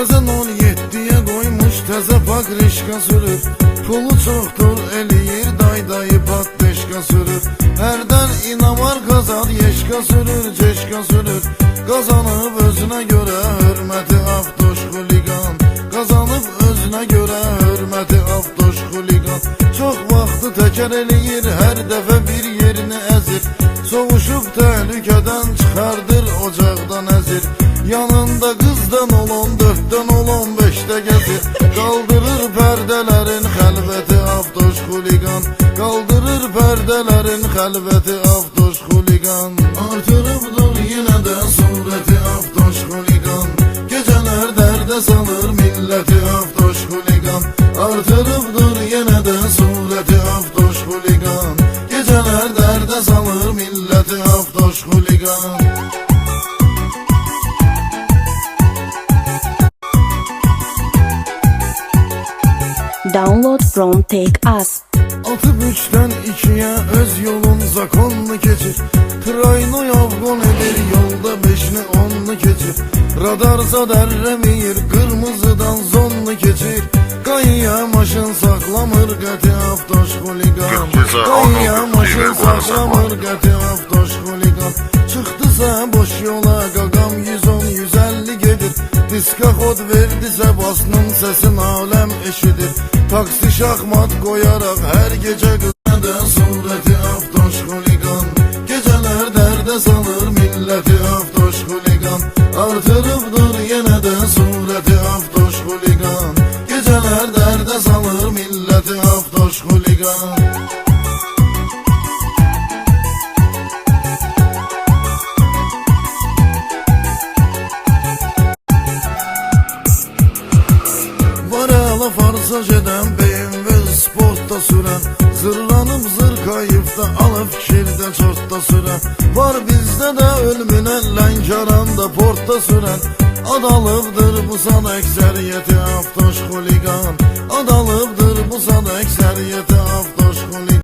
Təzən 17'ye koymuş təzə pakrişka sürür. Pulu çoxdur eləyir dayı patbeşka sürür. Hərdən inamar qazan yeşka sürür, ceşka sürür. Qazanıb özünə görə hörməti avtoş xuligan. Qazanıb özünə görə hörməti avtoş xuligan. Çox vaxtı təkər eləyir, hər dəfə bir yerini əzir. Soğuşub təhlükədən çıxardır, ocaqdan əzir. Yanında qızdan ol 14'den ol 15'te gəzir. Qaldırır pərdələrin xəlvəti avtoş xuligan. Qaldırır pərdələrin xəlvəti avtoş xuligan. Artırıbdır yenə də surəti avtoş xuligan. Gecələr dərdə salır milləti avtoş xuligan. Artırıbdır yenə də surəti avtoş xuligan. Gecələr dərdə salır milləti avtoş xuligan. Download from Take Us. Atıp 3'ten 2'ye öz yolun zakonlu keçir. Trayno yavgon edir yolda 5'ni 10'lu keçir. Radarsa dərrəmir qırmızıdan zonlu keçir. Qayya maşın saxlamır qəti avtoş xuligan. Qayya maşın saxlamır qəti avtoş xuligan. Çıxdısa boş yola qaqam 110-150 gedir. Diska xod verdisə basının səsin aləm eşidir. Taksi şahmat qoyaraq hər gecə qızada surəti avtoş xuligan. Gecələr dərdə salır milləti avtoş xuligan. Artırıbdır yenə də surəti avtoş xuligan. Gecələr dərdə salır milləti avtoş xuligan. Farsaj eden BMW sportda sürən. Zırlanıb zırkayıb da alıb fikirdə çortda sürən. Var bizdə də ölümünə Lənkəranda portda sürən. Adalıbdır bu sad əksəriyyəti avtoş xuligan. Adalıbdır bu sad əksəriyyəti avtoş xuligan.